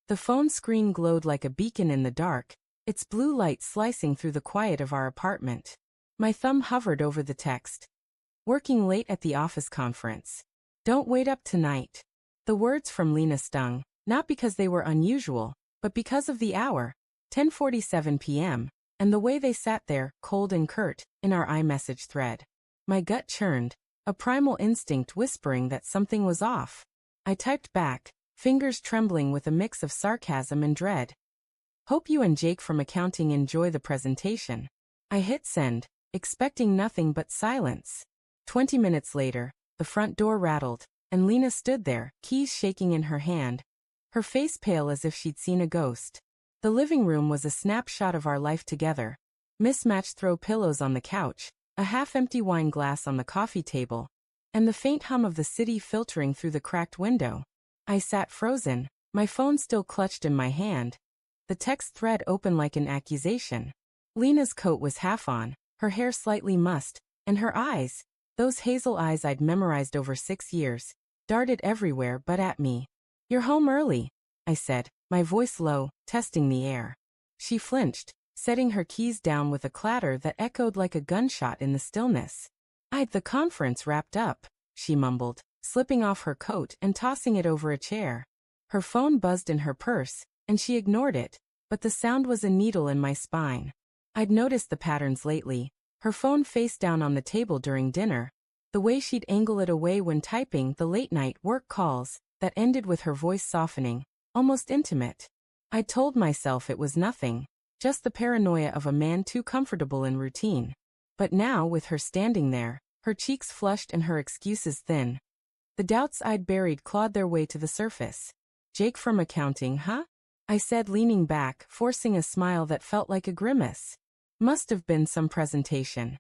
The phone screen glowed like a beacon in the dark, its blue light slicing through the quiet of our apartment. My thumb hovered over the text. Working late at the office conference. Don't wait up tonight. The words from Lena stung, not because they were unusual, but because of the hour, 10:47 p.m., and the way they sat there, cold and curt, in our iMessage thread. My gut churned, a primal instinct whispering that something was off. I typed back, fingers trembling with a mix of sarcasm and dread. Hope you and Jake from accounting enjoy the presentation. I hit send, expecting nothing but silence. 20 minutes later, the front door rattled, and Lena stood there, keys shaking in her hand, her face pale as if she'd seen a ghost. The living room was a snapshot of our life together. Mismatched throw pillows on the couch, a half-empty wine glass on the coffee table, and the faint hum of the city filtering through the cracked window. I sat frozen, my phone still clutched in my hand, the text thread open like an accusation. Lena's coat was half on, her hair slightly mussed, and her eyes, those hazel eyes I'd memorized over 6 years, darted everywhere but at me. You're home early, I said, my voice low, testing the air. She flinched, setting her keys down with a clatter that echoed like a gunshot in the stillness. I'd the conference wrapped up, she mumbled, slipping off her coat and tossing it over a chair. Her phone buzzed in her purse, and she ignored it, but the sound was a needle in my spine. I'd noticed the patterns lately, her phone face down on the table during dinner, the way she'd angle it away when typing the late-night work calls that ended with her voice softening, almost intimate. I told myself it was nothing, just the paranoia of a man too comfortable in routine. But now, with her standing there, her cheeks flushed and her excuses thin, the doubts I'd buried clawed their way to the surface. Jake from accounting, huh? I said, leaning back, forcing a smile that felt like a grimace. Must have been some presentation.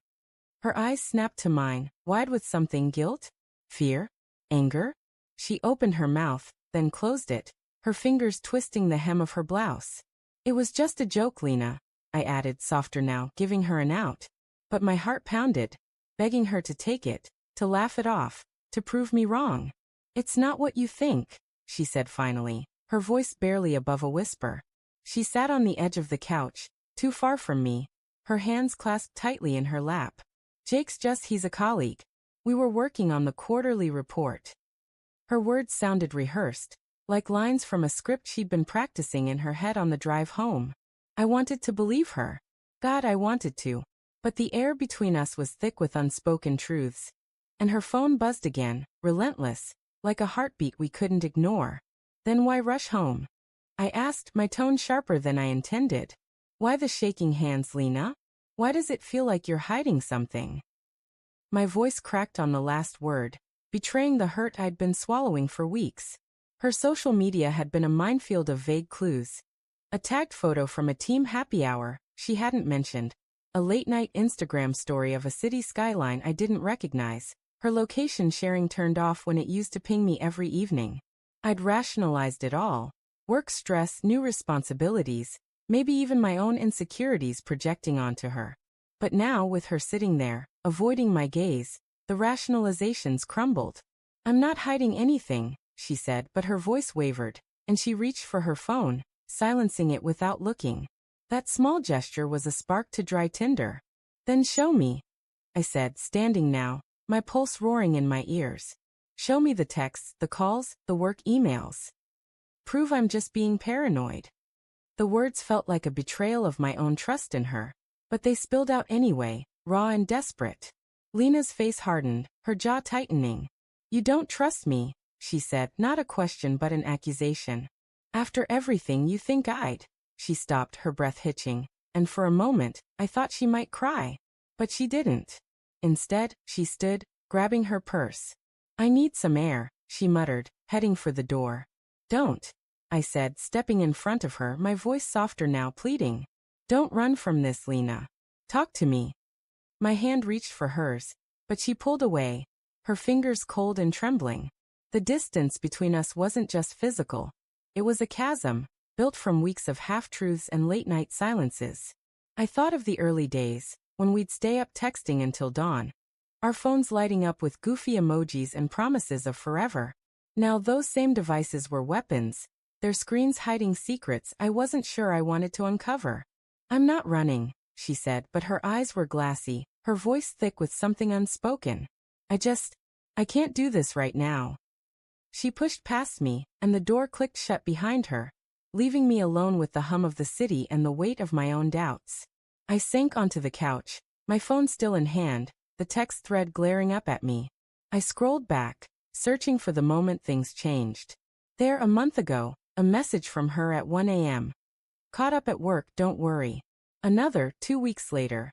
Her eyes snapped to mine, wide with something: guilt? Fear? Anger? She opened her mouth, then closed it, her fingers twisting the hem of her blouse. It was just a joke, Lena, I added, softer now, giving her an out. But my heart pounded, begging her to take it, to laugh it off, to prove me wrong. It's not what you think, she said finally, her voice barely above a whisper. She sat on the edge of the couch, too far from me, her hands clasped tightly in her lap. He's a colleague. We were working on the quarterly report. Her words sounded rehearsed, like lines from a script she'd been practicing in her head on the drive home. I wanted to believe her. God, I wanted to. But the air between us was thick with unspoken truths. And her phone buzzed again, relentless, like a heartbeat we couldn't ignore. Then why rush home? I asked, my tone sharper than I intended. Why the shaking hands, Lena? Why does it feel like you're hiding something? My voice cracked on the last word, betraying the hurt I'd been swallowing for weeks. Her social media had been a minefield of vague clues. A tagged photo from a team happy hour she hadn't mentioned, a late-night Instagram story of a city skyline I didn't recognize, her location sharing turned off when it used to ping me every evening. I'd rationalized it all. Work stress, new responsibilities, maybe even my own insecurities projecting onto her. But now, with her sitting there, avoiding my gaze, the rationalizations crumbled. I'm not hiding anything, she said, but her voice wavered, and she reached for her phone, silencing it without looking. That small gesture was a spark to dry tinder. Then show me, I said, standing now, my pulse roaring in my ears. Show me the texts, the calls, the work emails. Prove I'm just being paranoid. The words felt like a betrayal of my own trust in her, but they spilled out anyway, raw and desperate. Lena's face hardened, her jaw tightening. You don't trust me, she said, not a question but an accusation. After everything you think I'd. She stopped, her breath hitching, and for a moment, I thought she might cry. But she didn't. Instead, she stood, grabbing her purse. I need some air, she muttered, heading for the door. Don't, I said, stepping in front of her, my voice softer now, pleading. Don't run from this, Lena. Talk to me. My hand reached for hers, but she pulled away, her fingers cold and trembling. The distance between us wasn't just physical. It was a chasm, built from weeks of half-truths and late-night silences. I thought of the early days, when we'd stay up texting until dawn, our phones lighting up with goofy emojis and promises of forever. Now those same devices were weapons, their screens hiding secrets I wasn't sure I wanted to uncover. I'm not running, she said, but her eyes were glassy, her voice thick with something unspoken. I can't do this right now. She pushed past me, and the door clicked shut behind her, leaving me alone with the hum of the city and the weight of my own doubts. I sank onto the couch, my phone still in hand, the text thread glaring up at me. I scrolled back, searching for the moment things changed. There a month ago, a message from her at 1 a.m. Caught up at work, don't worry. Another, 2 weeks later.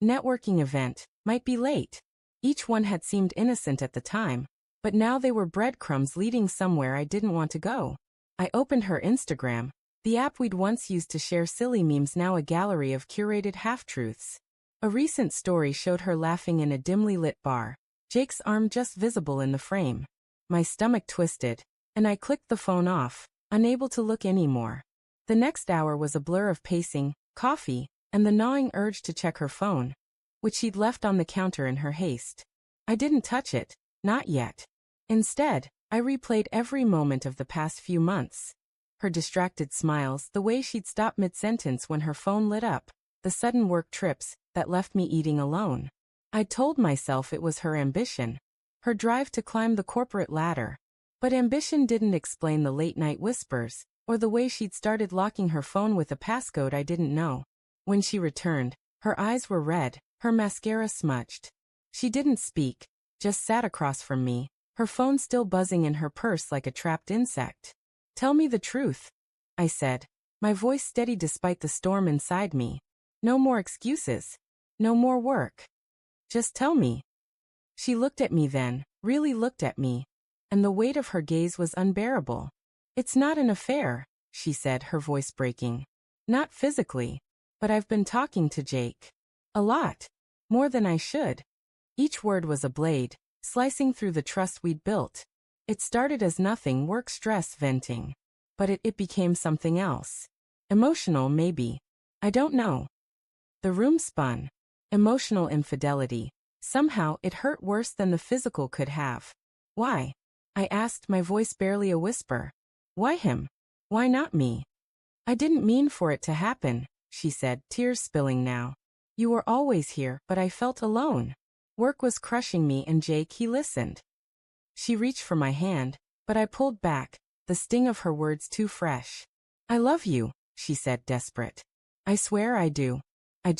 Networking event, might be late. Each one had seemed innocent at the time, but now they were breadcrumbs leading somewhere I didn't want to go. I opened her Instagram, the app we'd once used to share silly memes, now a gallery of curated half-truths. A recent story showed her laughing in a dimly lit bar, Jake's arm just visible in the frame. My stomach twisted, and I clicked the phone off, unable to look anymore. The next hour was a blur of pacing, coffee, and the gnawing urge to check her phone, which she'd left on the counter in her haste. I didn't touch it, not yet. Instead, I replayed every moment of the past few months. Her distracted smiles, the way she'd stop mid-sentence when her phone lit up, the sudden work trips that left me eating alone. I'd told myself it was her ambition, her drive to climb the corporate ladder. But ambition didn't explain the late-night whispers, or the way she'd started locking her phone with a passcode I didn't know. When she returned, her eyes were red, her mascara smudged. She didn't speak, just sat across from me, her phone still buzzing in her purse like a trapped insect. Tell me the truth, I said, my voice steady despite the storm inside me. No more excuses. No more work. Just tell me. She looked at me then, really looked at me, and the weight of her gaze was unbearable. It's not an affair, she said, her voice breaking. Not physically, but I've been talking to Jake. A lot. More than I should. Each word was a blade, slicing through the trust we'd built. It started as nothing, work stress venting. But it became something else. Emotional, maybe. I don't know. The room spun. Emotional infidelity. Somehow it hurt worse than the physical could have. Why? I asked, my voice barely a whisper. Why him? Why not me? I didn't mean for it to happen, she said, tears spilling now. You were always here, but I felt alone. Work was crushing me, and Jake, he listened. She reached for my hand, but I pulled back, the sting of her words too fresh. I love you, she said, desperate. I swear I do. I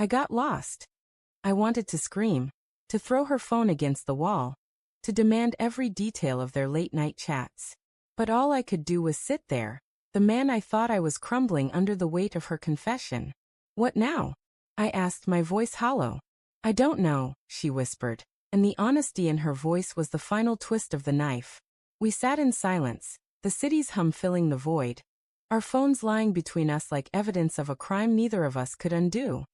got lost. I wanted to scream, to throw her phone against the wall, to demand every detail of their late-night chats. But all I could do was sit there, the man I thought I was crumbling under the weight of her confession. What now? I asked, my voice hollow. I don't know, she whispered, and the honesty in her voice was the final twist of the knife. We sat in silence, the city's hum filling the void, our phones lying between us like evidence of a crime neither of us could undo.